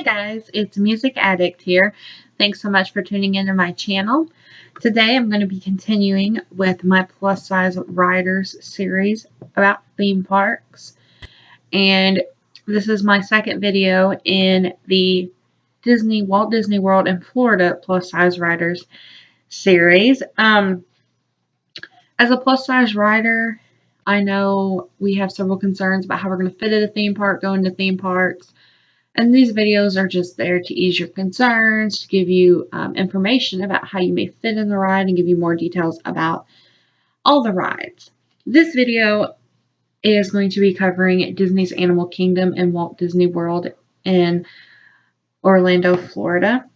guys, it's Music Addict here. Thanks so much for tuning into my channel. Today I'm going to be continuing with my plus size riders series about theme parks. And this is my second video in the Walt Disney World in Florida plus size riders series. As a plus size rider, I know we have several concerns about how we're going to fit at a theme park, go into theme parks. And these videos are just there to ease your concerns, to give you information about how you may fit in the ride and give you more details about all the rides. This video is going to be covering Disney's Animal Kingdom and Walt Disney World in Orlando, Florida.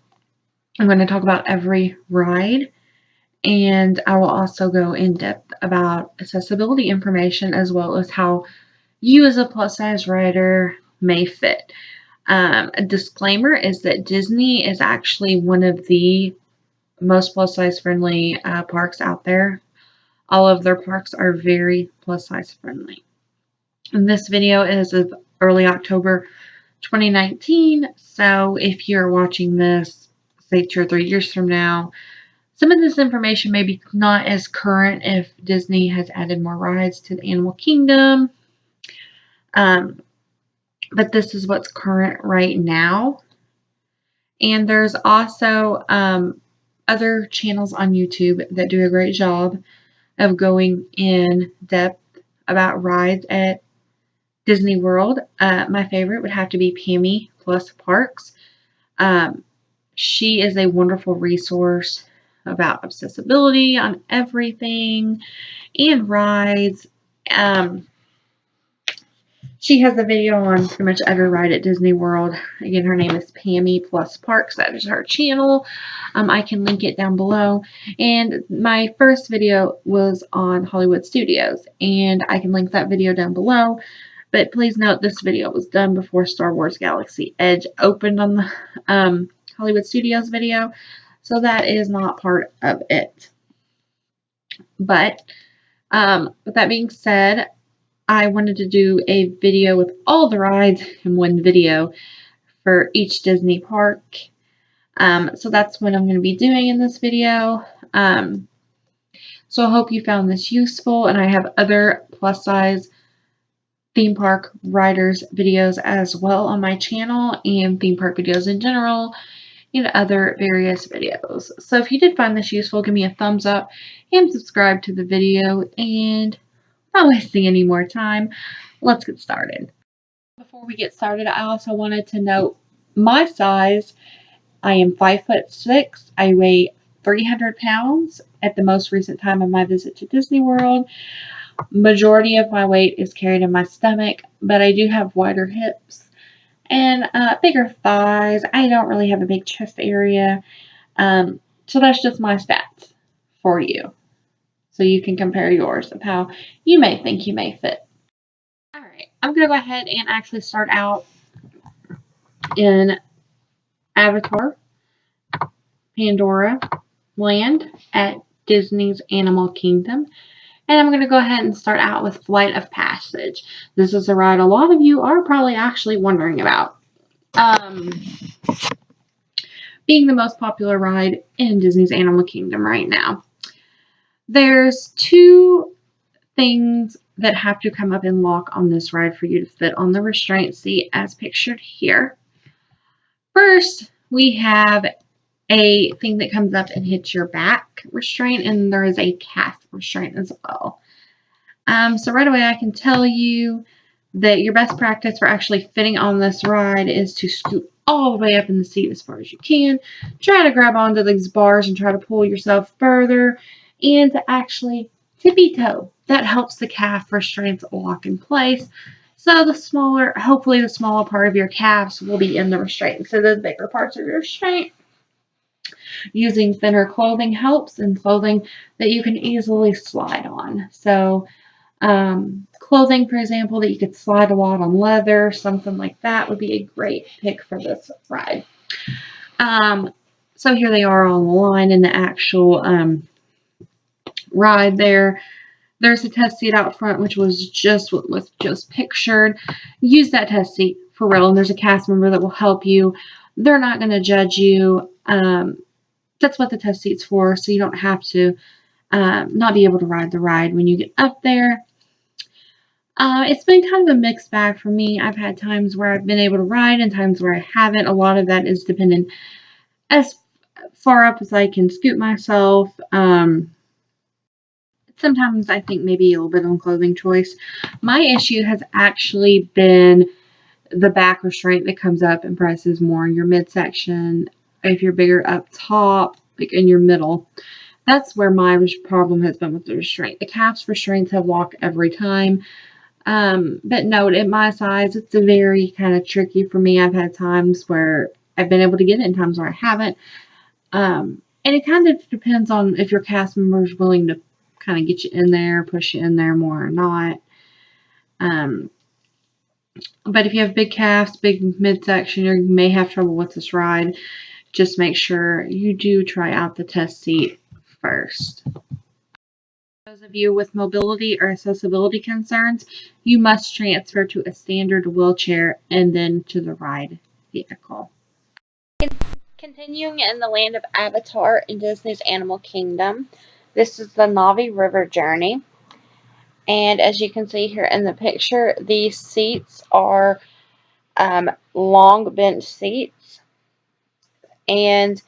I'm going to talk about every ride, and I will also go in depth about accessibility information as well as how you as a plus size rider may fit. A disclaimer is that Disney is actually one of the most plus size friendly parks out there. All of their parks are very plus size friendly. And this video is of early October 2019. So if you're watching this, say 2 or 3 years from now, some of this information may be not as current if Disney has added more rides to the Animal Kingdom. But this is what's current right now. And there's also other channels on YouTube that do a great job of going in depth about rides at Disney World. My favorite would have to be Pammy Plus Parks. She is a wonderful resource about accessibility on everything and rides. She has a video on pretty much every ride at Disney World. Again, her name is Pammy Plus Parks. That is her channel. I can link it down below. And my first video was on Hollywood Studios, and I can link that video down below. But please note this video was done before Star Wars Galaxy Edge opened on the Hollywood Studios video, so that is not part of it. But with that being said, I wanted to do a video with all the rides in one video for each Disney park. So that's what I'm going to be doing in this video. So I hope you found this useful, and I have other plus size theme park riders videos as well on my channel, and theme park videos in general, and other various videos. So if you did find this useful, give me a thumbs up and subscribe to the video. And not wasting any more time, let's get started. Before we get started, I also wanted to note my size. I am 5'6". I weigh 300 pounds at the most recent time of my visit to Disney World. Majority of my weight is carried in my stomach, but I do have wider hips and bigger thighs. I don't really have a big chest area. So that's just my stats for you. So you can compare yours of how you may think you may fit. Alright, I'm going to go ahead and actually start out in Avatar, Pandora Land at Disney's Animal Kingdom. And I'm going to go ahead and start out with Flight of Passage. This is a ride a lot of you are probably actually wondering about. Being the most popular ride in Disney's Animal Kingdom right now. There's two things that have to come up and lock on this ride for you to fit on the restraint seat as pictured here. First, we have a thing that comes up and hits your back restraint, and there is a calf restraint as well. So right away I can tell you that your best practice for actually fitting on this ride is to scoot all the way up in the seat as far as you can. Try to grab onto these bars and try to pull yourself further, and to actually tippy toe. That helps the calf restraints lock in place. So hopefully the smaller part of your calves will be in the restraint instead of the bigger parts of your restraint. Using thinner clothing helps, and clothing that you can easily slide on. So clothing, for example, that you could slide a lot on leather, something like that would be a great pick for this ride. So here they are on the line in the actual ride there. There's a test seat out front, which was just what was just pictured. Use that test seat for real, and there's a cast member that will help you. They're not going to judge you. That's what the test seat's for, so you don't have to not be able to ride the ride when you get up there. It's been kind of a mixed bag for me. I've had times where I've been able to ride and times where I haven't. A lot of that is dependent as far up as I can scoot myself. Sometimes I think maybe a little bit on clothing choice. My issue has actually been the back restraint that comes up and presses more in your midsection. If you're bigger up top, like in your middle, that's where my problem has been with the restraint. The calves restraints have locked every time. But note, at my size, it's a very kind of tricky for me. I've had times where I've been able to get it and times where I haven't. And it kind of depends on if your cast member is willing to kind of get you in there, push you in there more or not. But if you have big calves, big midsection, you may have trouble with this ride. Just make sure you do try out the test seat first. Those of you with mobility or accessibility concerns, you must transfer to a standard wheelchair and then to the ride vehicle. Continuing in the land of Avatar in Disney's Animal Kingdom, this is the Navi River journey. And as you can see here in the picture, these seats are long bench seats, and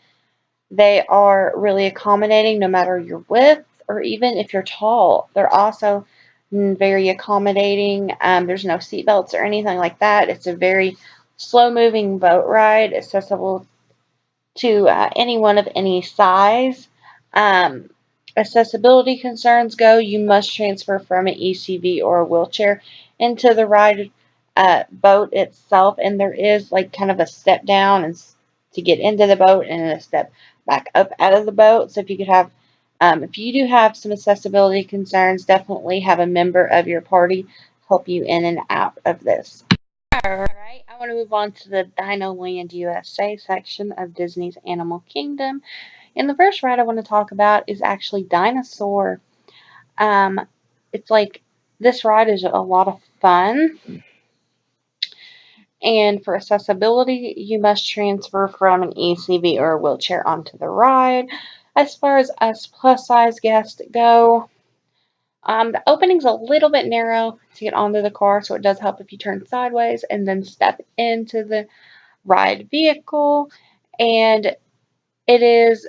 they are really accommodating no matter your width or even if you're tall. They're also very accommodating. There's no seat belts or anything like that. It's a very slow-moving boat ride, accessible to anyone of any size. Accessibility concerns go, you must transfer from an ECV or a wheelchair into the ride boat itself, and there is like kind of a step down and to get into the boat and a step back up out of the boat. So if you could have, if you do have some accessibility concerns, definitely have a member of your party help you in and out of this. Alright, I want to move on to the Dino Land USA section of Disney's Animal Kingdom. And the first ride I want to talk about is actually Dinosaur. It's like, this ride is a lot of fun. And for accessibility, you must transfer from an ECV or a wheelchair onto the ride. As far as us plus size guests go, the opening's a little bit narrow to get onto the car, so it does help if you turn sideways and then step into the ride vehicle. And it is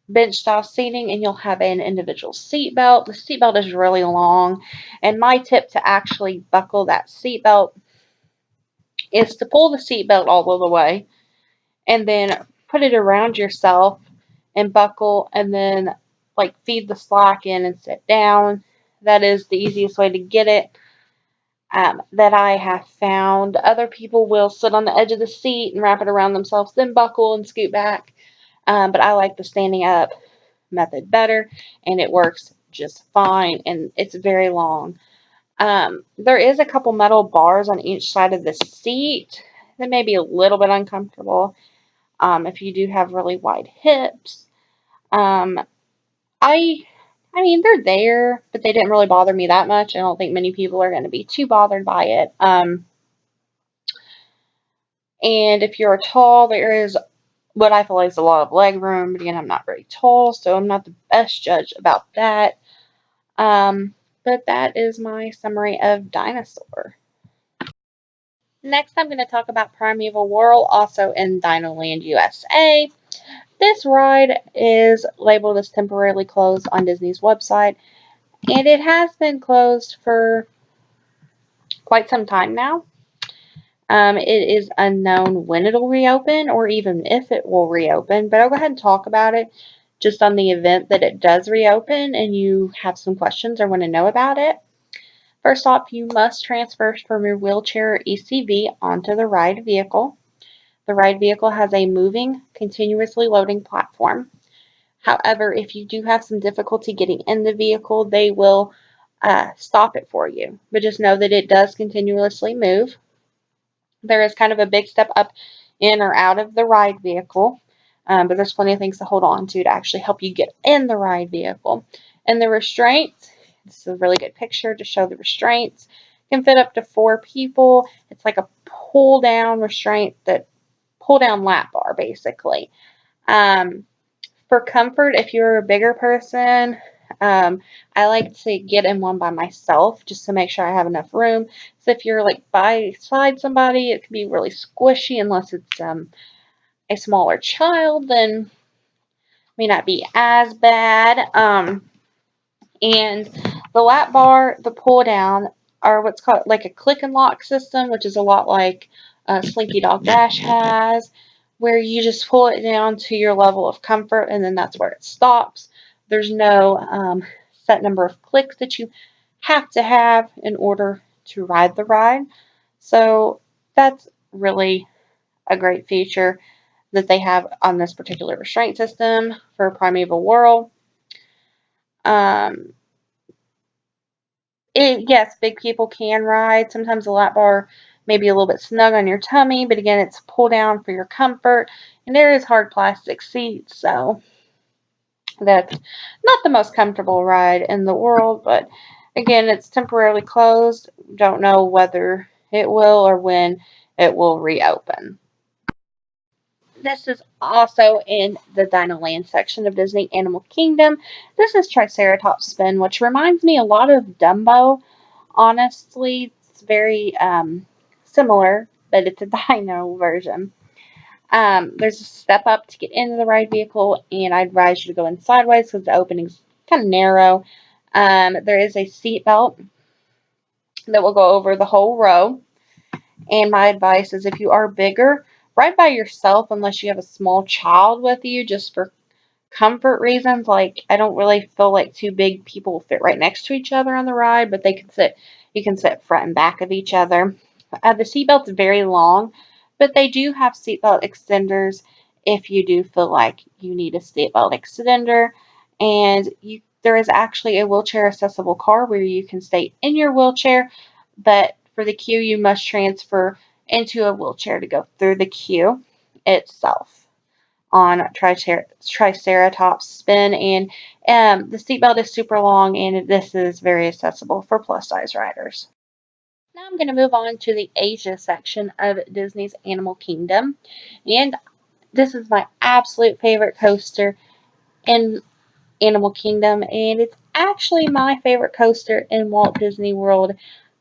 bench style seating, and you'll have an individual seat belt. The seat belt is really long, and my tip to actually buckle that seat belt is to pull the seat belt all of the way and then put it around yourself and buckle, and then like feed the slack in and sit down. That is the easiest way to get it that I have found. Other people will sit on the edge of the seat and wrap it around themselves, then buckle and scoot back. But I like the standing up method better, and it works just fine, and it's very long. There is a couple metal bars on each side of the seat that may be a little bit uncomfortable if you do have really wide hips. I mean, they're there, but they didn't really bother me that much. I don't think many people are going to be too bothered by it. And if you're tall, there is what I feel like is a lot of leg room. But again, I'm not very tall, so I'm not the best judge about that. But that is my summary of Dinosaur. Next, I'm going to talk about Primeval World, also in Dino Land USA. This ride is labeled as temporarily closed on Disney's website, and it has been closed for quite some time now. It is unknown when it'll reopen or even if it will reopen, but I'll go ahead and talk about it just on the event that it does reopen and you have some questions or want to know about it. First off, you must transfer from your wheelchair or ECV onto the ride vehicle. The ride vehicle has a moving, continuously loading platform. However, if you do have some difficulty getting in the vehicle, they will stop it for you. But just know that it does continuously move. There is kind of a big step up in or out of the ride vehicle, but there's plenty of things to hold on to actually help you get in the ride vehicle. And the restraints, this is a really good picture to show the restraints, can fit up to 4 people. It's like a pull down restraint, that pull down lap bar basically. Um, for comfort, if you're a bigger person, I like to get in one by myself just to make sure I have enough room. So if you're like beside somebody, it can be really squishy unless it's a smaller child, then may not be as bad. And the lap bar, the pull down, are what's called like a click and lock system, which is a lot like Slinky Dog Dash has, where you just pull it down to your level of comfort and then that's where it stops. There's no set number of clicks that you have to have in order to ride the ride. So that's really a great feature that they have on this particular restraint system for Primeval World. Um, yes, big people can ride. Sometimes the lap bar may be a little bit snug on your tummy, but again, it's pull down for your comfort. And there is hard plastic seats, so that's not the most comfortable ride in the world. But again, it's temporarily closed. Don't know whether it will or when it will reopen. This is also in the Dino Land section of Disney Animal Kingdom. This is Triceratops Spin, which reminds me a lot of Dumbo. Honestly, it's very similar, but it's a dino version. There's a step up to get into the ride vehicle, and I'd advise you to go in sideways because the opening's kind of narrow. There is a seat belt that will go over the whole row. And my advice is if you are bigger, ride by yourself unless you have a small child with you, just for comfort reasons. Like, I don't really feel like two big people fit right next to each other on the ride, but you can sit front and back of each other. The seatbelt's very long, but they do have seatbelt extenders if you do feel like you need a seatbelt extender. And there is actually a wheelchair accessible car where you can stay in your wheelchair, but for the queue, you must transfer into a wheelchair to go through the queue itself on Triceratops Spin. And the seatbelt is super long, and this is very accessible for plus size riders. Now I'm going to move on to the Asia section of Disney's Animal Kingdom. And this is my absolute favorite coaster in Animal Kingdom, and it's actually my favorite coaster in Walt Disney World,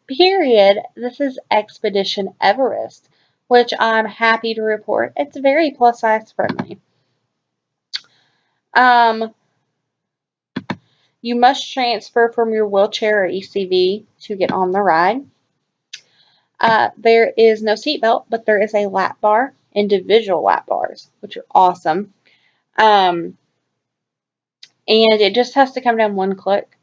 period. This is Expedition Everest, which I'm happy to report it's very plus size friendly. Um, you must transfer from your wheelchair or ECV to get on the ride. There is no seatbelt, but there is a lap bar, individual lap bars, which are awesome. And it just has to come down one click,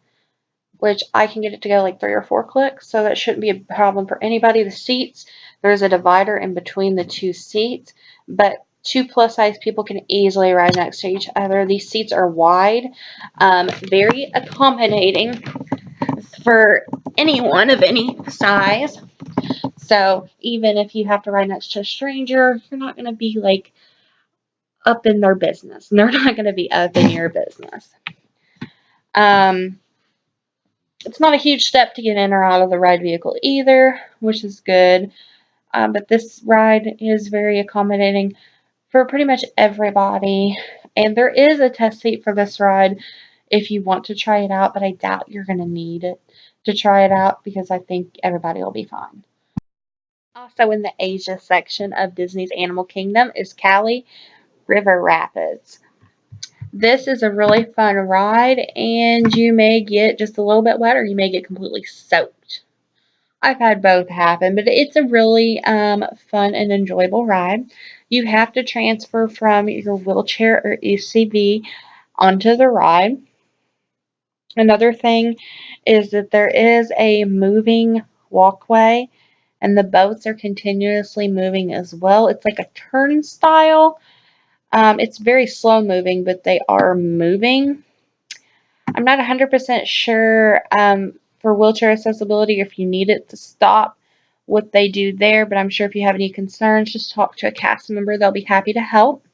which I can get it to go like 3 or 4 clicks, so that shouldn't be a problem for anybody. The seats, there's a divider in between the two seats, but two plus size people can easily ride next to each other. These seats are wide, very accommodating for anyone of any size. So even if you have to ride next to a stranger, you're not going to be like up in their business. And they're not going to be up in your business. It's not a huge step to get in or out of the ride vehicle either, which is good. But this ride is very accommodating for pretty much everybody. And there is a test seat for this ride if you want to try it out, but I doubt you're going to need it to try it out because I think everybody will be fine. Also in the Asia section of Disney's Animal Kingdom is Cali River Rapids. This is a really fun ride, and you may get just a little bit wet or you may get completely soaked. I've had both happen, but it's a really fun and enjoyable ride. You have to transfer from your wheelchair or ECV onto the ride. Another thing is that there is a moving walkway, and the boats are continuously moving as well. It's like a turnstile. It's very slow moving, but they are moving. I'm not 100% sure for wheelchair accessibility if you need it to stop what they do there, but I'm sure if you have any concerns, just talk to a cast member. They'll be happy to help.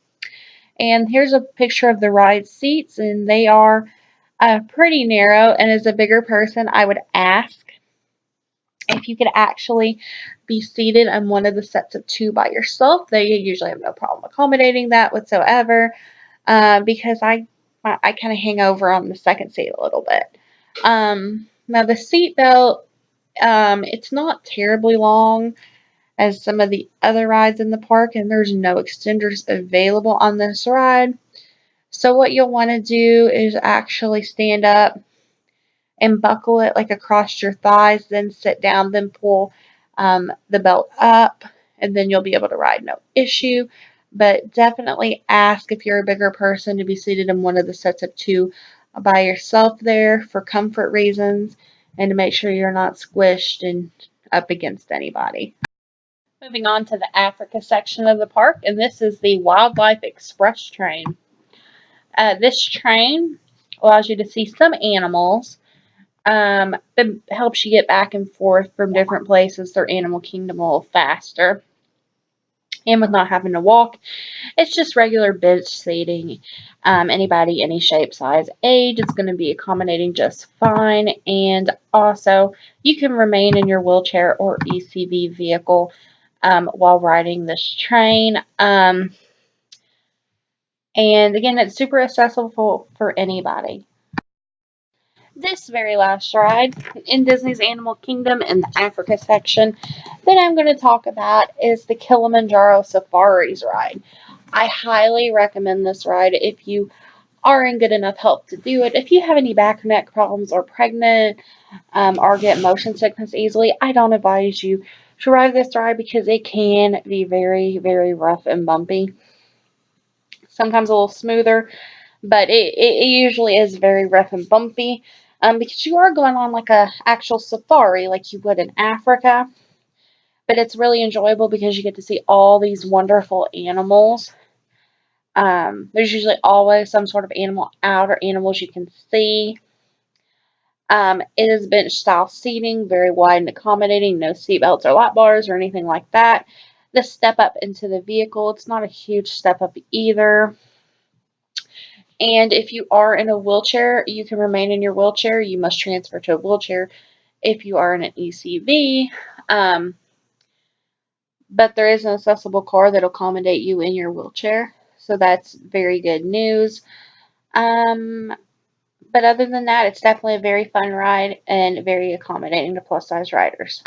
And here's a picture of the ride seats, and they are pretty narrow, and as a bigger person, I would ask If you could actually be seated on one of the sets of 2 by yourself, they usually have no problem accommodating that whatsoever. Because I kind of hang over on the second seat a little bit. Now the seat belt, it's not terribly long as some of the other rides in the park, and there's no extenders available on this ride. So what you'll want to do is actually stand up and buckle it like across your thighs, then sit down, then pull the belt up, and then you'll be able to ride no issue. But definitely ask if you're a bigger person to be seated in one of the sets of 2 by yourself there for comfort reasons and to make sure you're not squished and up against anybody. Moving on to the Africa section of the park, and this is the Wildlife Express train. This train allows you to see some animals. It helps you get back and forth from different places through Animal Kingdom a little faster. And with not having to walk, it's just regular bench seating. Anybody, any shape, size, age, it's going to be accommodating just fine. And also, you can remain in your wheelchair or ECV vehicle while riding this train. And again, it's super accessible for anybody. This very last ride in Disney's Animal Kingdom in the Africa section that I'm going to talk about is the Kilimanjaro Safaris ride. I highly recommend this ride if you are in good enough health to do it. If you have any back or neck problems or pregnant or get motion sickness easily, I don't advise you to ride this ride because it can be very, very rough and bumpy. Sometimes a little smoother, but it usually is very rough and bumpy because you are going on like a actual safari like you would in Africa. But it's really enjoyable because you get to see all these wonderful animals. There's usually always some sort of animal out or animals you can see. It is bench style seating, very wide and accommodating, no seat belts or lap bars or anything like that. The step up into the vehicle, it's not a huge step up either. And if you are in a wheelchair, you can remain in your wheelchair. You must transfer to a wheelchair if you are in an ECV. But there is an accessible car that will accommodate you in your wheelchair. So that's very good news. But other than that, it's definitely a very fun ride and very accommodating to plus size riders.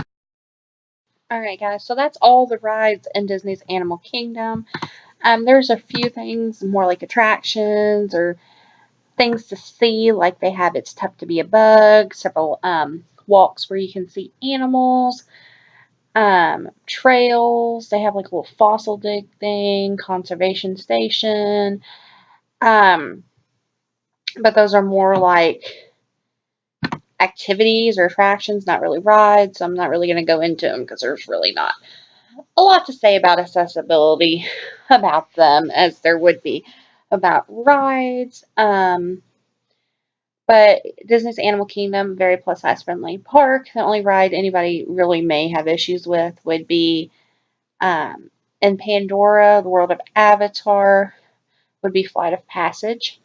Alright guys, so that's all the rides in Disney's Animal Kingdom. There's a few things more like attractions or things to see, like they have It's Tough to Be a Bug, several walks where you can see animals, trails, they have like a little fossil dig thing, conservation station, but those are more like activities or attractions, not really rides, so I'm not really going to go into them because there's really not a lot to say about accessibility about them as there would be about rides. But Disney's Animal Kingdom, very plus size friendly park. The only ride anybody really may have issues with would be in Pandora, the world of Avatar, would be Flight of Passage.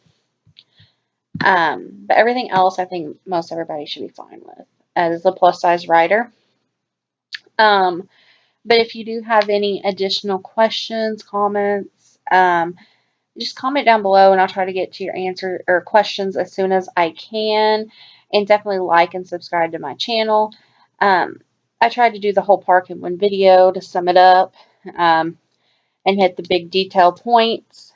But everything else, I think most everybody should be fine with as a plus size rider. But if you do have any additional questions, comments, just comment down below and I'll try to get to your answer or questions as soon as I can. And definitely like and subscribe to my channel. I tried to do the whole park in one video to sum it up and hit the big detailed points.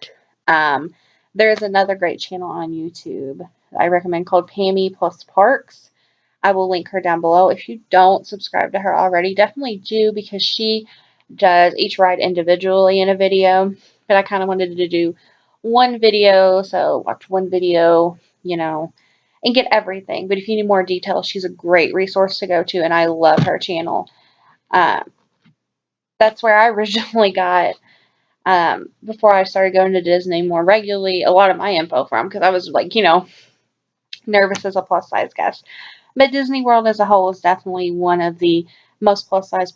There's another great channel on YouTube I recommend called Pammy Plus Parks. I will link her down below. If you don't subscribe to her already, definitely do because she does each ride individually in a video. But I kind of wanted to do one video, so watch one video, and get everything. But if you need more details, she's a great resource to go to, and I love her channel. That's where I originally got, before I started going to Disney more regularly, a lot of my info from because I was like, nervous as a plus size guest. But Disney World as a whole is definitely one of the most plus size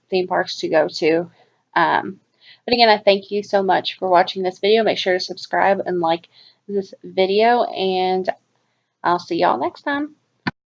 theme parks to go to. But again, I thank you so much for watching this video. Make sure to subscribe and like this video, and I'll see y'all next time.